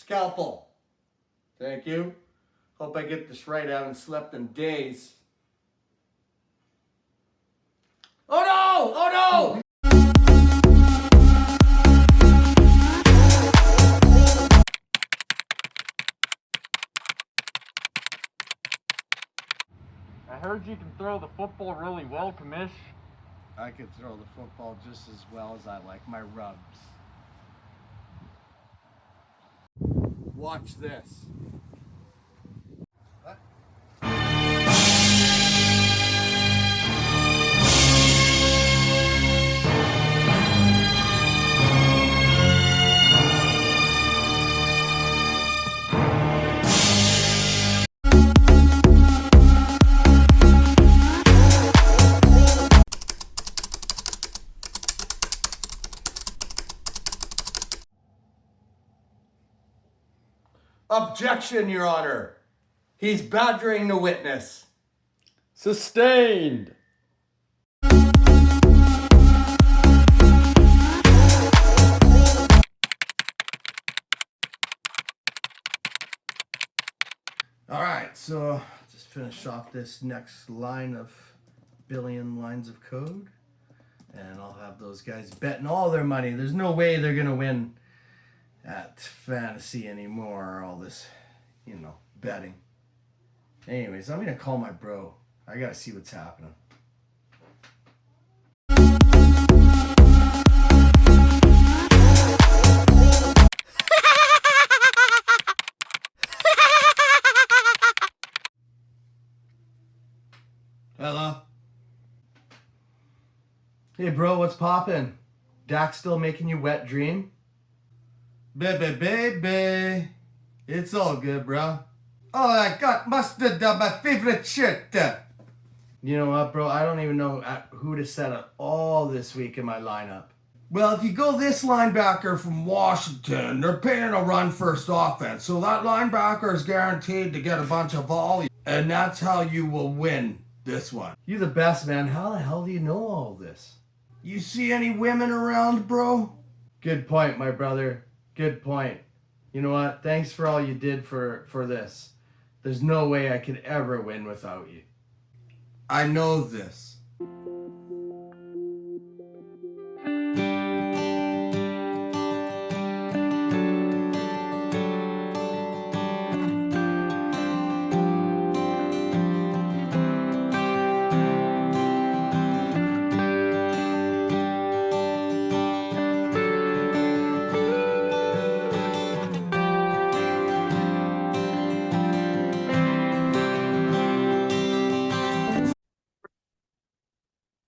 Scalpel. Thank you. Hope I get this right. I haven't slept in days. Oh no! Oh no! I heard you can throw the football really well, Commish. I can throw the football just as well as I like my rubs. Watch this. What? Objection, Your Honor. He's badgering the witness. Sustained. All right, so just finish off this next line of billion lines of code, and I'll have those guys betting all their money. There's no way they're gonna win at fantasy anymore, all this, betting. Anyways, I'm gonna call my bro. I gotta see what's happening. Hello? Hey bro, what's poppin'? Dak still making you wet dream? Baby, it's all good, bro. Oh, I got mustard on my favorite shirt. You know what, bro? I don't even know who to set up all this week in my lineup. Well, if you go this linebacker from Washington, they're paying a run-first offense, so that linebacker is guaranteed to get a bunch of volume, and that's how you will win this one. You're the best, man. How the hell do you know all this? You see any women around, bro? Good point, my brother. Good point. You know what? Thanks for all you did for this. There's no way I could ever win without you. I know this.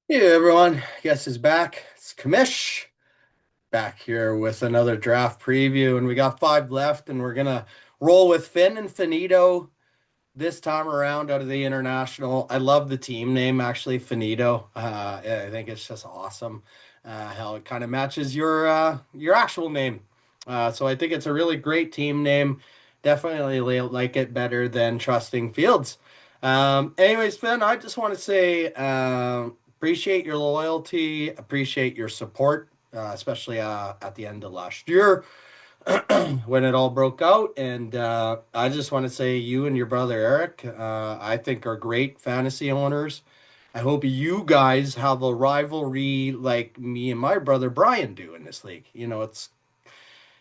Hey everyone, guest is back. It's Commish back here with another draft preview, and we got 5 left, and we're gonna roll with Finn and Finnito this time around out of the international. I love the team name, actually, Finnito. I think it's just awesome how it kind of matches your actual name. So I think it's a really great team name. Definitely like it better than Trusting Fields. Anyways, Finn, I just want to say appreciate your loyalty, appreciate your support, especially at the end of last year when it all broke out. And I just want to say you and your brother Eric, I think are great fantasy owners. I hope you guys have a rivalry like me and my brother Brian do in this league. It's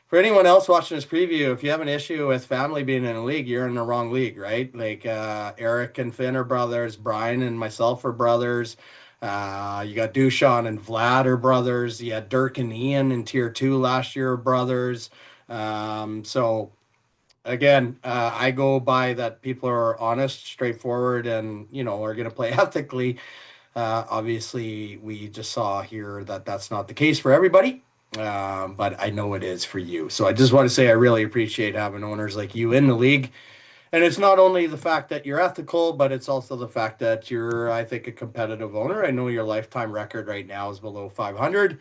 for anyone else watching this preview, if you have an issue with family being in a league, you're in the wrong league, right? Like Eric and Finn are brothers, Brian and myself are brothers. You got Dushan and Vlad are brothers. You had Dirk and Ian in tier 2 last year are brothers. So again, I go by that people are honest, straightforward, and are going to play ethically. Obviously, we just saw here that that's not the case for everybody. But I know it is for you. So I just want to say I really appreciate having owners like you in the league. And it's not only the fact that you're ethical, but it's also the fact that you're, I think, a competitive owner. I know your lifetime record right now is below 500,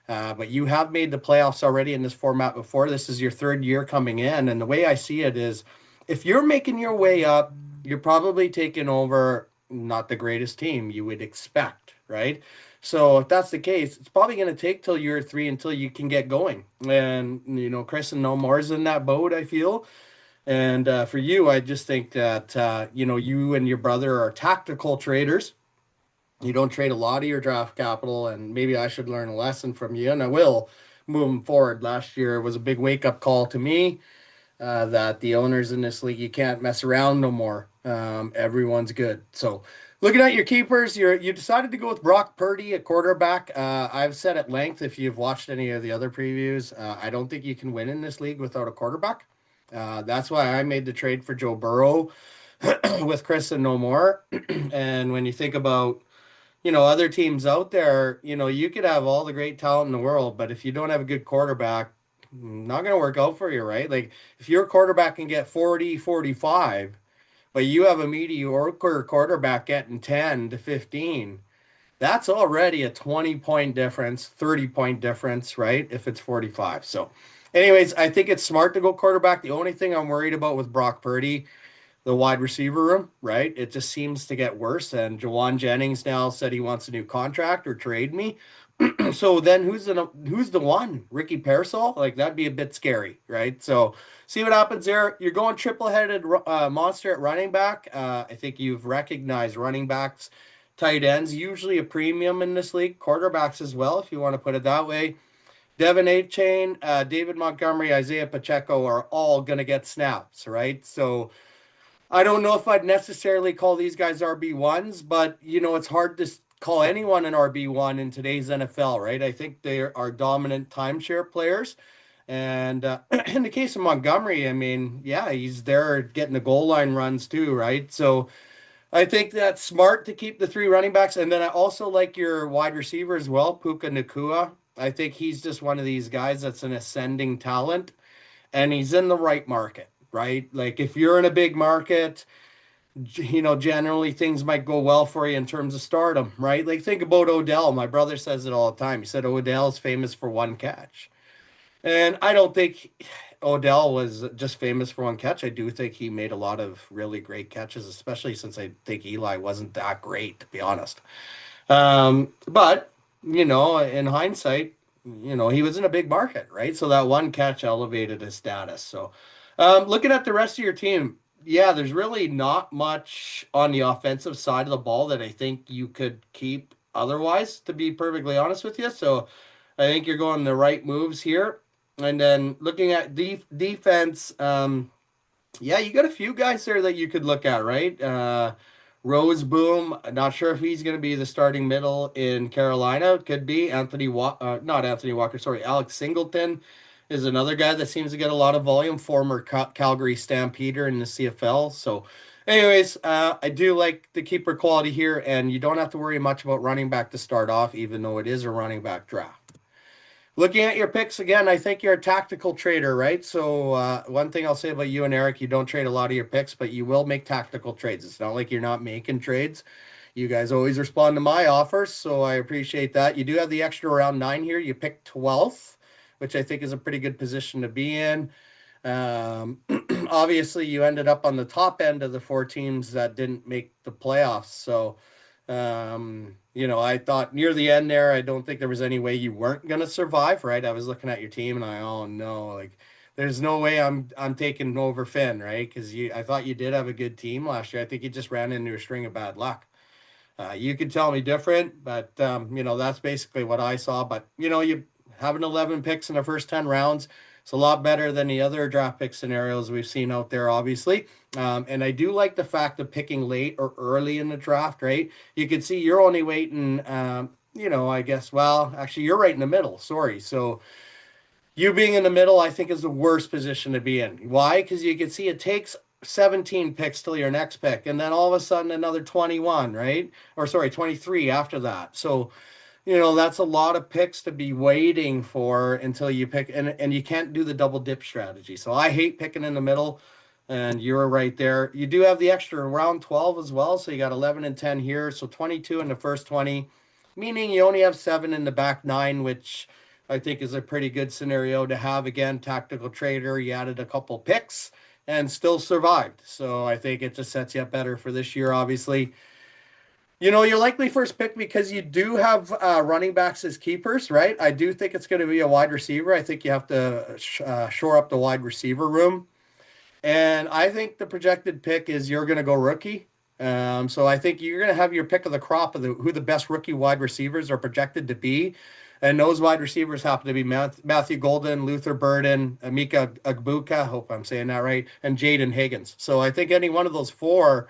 but you have made the playoffs already in this format before. This is your 3rd year coming in. And the way I see it is if you're making your way up, you're probably taking over not the greatest team you would expect, right? So if that's the case, it's probably going to take till year three until you can get going. And Chris and Nomar's in that boat, I feel. And for you, I just think that you and your brother are tactical traders. You don't trade a lot of your draft capital, and maybe I should learn a lesson from you, and I will moving forward. Last year was a big wake up call to me that the owners in this league, you can't mess around no more. Everyone's good. So, looking at your keepers, you decided to go with Brock Purdy at quarterback. I've said at length, if you've watched any of the other previews, I don't think you can win in this league without a quarterback. That's why I made the trade for Joe Burrow with Chris and no more. And when you think about other teams out there, you could have all the great talent in the world, but if you don't have a good quarterback, not going to work out for you, right? Like if your quarterback can get 40, 45, but you have a mediocre quarterback getting 10 to 15, that's already a 20-point difference, 30-point difference, right? If it's 45. So, anyways, I think it's smart to go quarterback. The only thing I'm worried about with Brock Purdy, the wide receiver room, right? It just seems to get worse. And Jawan Jennings now said he wants a new contract or trade me. So then who's the one? Ricky Pearsall? Like that'd be a bit scary, right? So see what happens there. You're going triple-headed monster at running back. I think you've recognized running backs, tight ends, usually a premium in this league. Quarterbacks as well, if you want to put it that way. Devin Chain, David Montgomery, Isaiah Pacheco are all going to get snaps, right? So I don't know if I'd necessarily call these guys RB1s, but it's hard to call anyone an RB1 in today's NFL, right? I think they are dominant timeshare players. And in the case of Montgomery, I mean, yeah, he's there getting the goal line runs too, right? So I think that's smart to keep the three running backs. And then I also like your wide receiver as well, Puka Nakua. I think he's just one of these guys that's an ascending talent and he's in the right market, right? Like if you're in a big market, generally things might go well for you in terms of stardom, right? Like think about Odell. My brother says it all the time. He said Odell's famous for one catch. And I don't think Odell was just famous for one catch. I do think he made a lot of really great catches, especially since I think Eli wasn't that great, to be honest. But in hindsight, he was in a big market, right? So that one catch elevated his status. So, looking at the rest of your team, yeah, there's really not much on the offensive side of the ball that I think you could keep otherwise, to be perfectly honest with you. So, I think you're going the right moves here. And then looking at defense, yeah, you got a few guys there that you could look at, right? Rose Boom, not sure if he's going to be the starting middle in Carolina. Could be not Anthony Walker, sorry, Alex Singleton is another guy that seems to get a lot of volume. Former Calgary Stampeder in the CFL. So, anyways, I do like the keeper quality here, and you don't have to worry much about running back to start off, even though it is a running back draft. Looking at your picks again, I think you're a tactical trader, right? So one thing I'll say about you and Eric, you don't trade a lot of your picks, but you will make tactical trades. It's not like you're not making trades. You guys always respond to my offers, so I appreciate that. You do have the extra round 9 here. You picked 12th, which I think is a pretty good position to be in. Um, Obviously, you ended up on the top end of the 4 teams that didn't make the playoffs. So I thought near the end there, I don't think there was any way you weren't gonna survive, right? I was looking at your team and oh no, like there's no way I'm taking over Finn, right? Because I thought you did have a good team last year. I think you just ran into a string of bad luck. You could tell me different, but that's basically what I saw. But you having 11 picks in the first 10 rounds, it's a lot better than the other draft pick scenarios we've seen out there, obviously. And I do like the fact of picking late or early in the draft, right? You can see you're only waiting, I guess, well, actually, you're right in the middle. Sorry. So you being in the middle, I think, is the worst position to be in. Why? Because you can see it takes 17 picks till your next pick, and then all of a sudden another 21, right? Or sorry, 23 after that. So that's a lot of picks to be waiting for until you pick, and you can't do the double dip strategy. So I hate picking in the middle, and you're right there. You do have the extra round 12 as well, so you got 11 and 10 here, so 22 in the first 20, meaning you only have 7 in the back 9, which I think is a pretty good scenario to have. Again, tactical trader, you added a couple picks and still survived. So I think it just sets you up better for this year, obviously. Your likely first pick because you do have running backs as keepers, right? I do think it's going to be a wide receiver. I think you have to shore up the wide receiver room. And I think the projected pick is you're going to go rookie. So I think you're going to have your pick of the crop of who the best rookie wide receivers are projected to be. And those wide receivers happen to be Matthew Golden, Luther Burden, Amika Agbuka, hope I'm saying that right, and Jaden Higgins. So I think any one of those four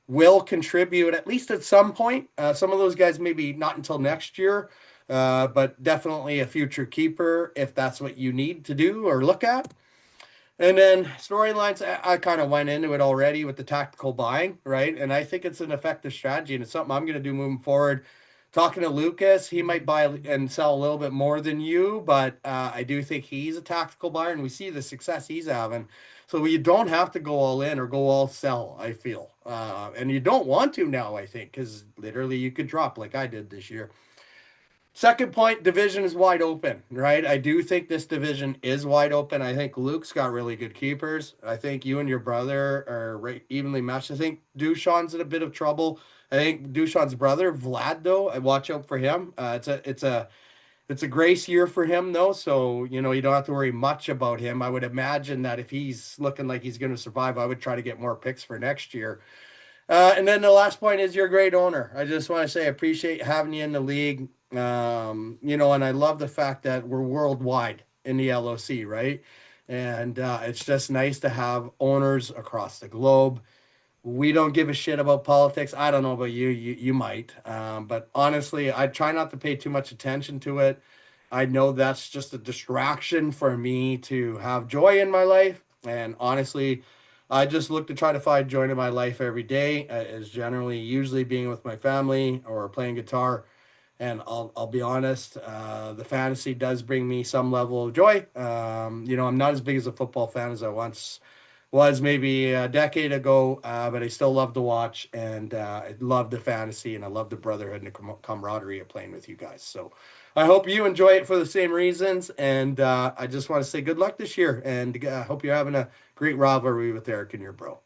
will contribute at least at some point. Some of those guys maybe not until next year, but definitely a future keeper if that's what you need to do or look at. And then storylines, I kind of went into it already with the tactical buying, right? And I think it's an effective strategy, and it's something I'm going to do moving forward. Talking to Lucas, he might buy and sell a little bit more than you, but I do think he's a tactical buyer, and we see the success he's having. So you don't have to go all in or go all sell, I feel. And you don't want to now, I think, because literally you could drop like I did this year. Second point, division is wide open, right? I do think this division is wide open. I think Luke's got really good keepers. I think you and your brother are right, evenly matched. I think Dushan's in a bit of trouble. I think Dushan's brother, Vlad, though, I watch out for him. It's a grace year for him, though, so you don't have to worry much about him. I would imagine that if he's looking like he's going to survive, I would try to get more picks for next year. And then the last point is you're a great owner. I just want to say I appreciate having you in the league. And I love the fact that we're worldwide in the LOC, right? And it's just nice to have owners across the globe. We don't give a shit about politics. I don't know about you. You might, but honestly, I try not to pay too much attention to it. I know that's just a distraction for me to have joy in my life. And honestly, I just look to try to find joy in my life every day. Is generally usually being with my family or playing guitar. And I'll be honest, the fantasy does bring me some level of joy. I'm not as big as a football fan as I once was maybe a decade ago, but I still love to watch and I love the fantasy and I love the brotherhood and the camaraderie of playing with you guys. So I hope you enjoy it for the same reasons. And I just want to say good luck this year and I hope you're having a great rivalry with Eric and your bro.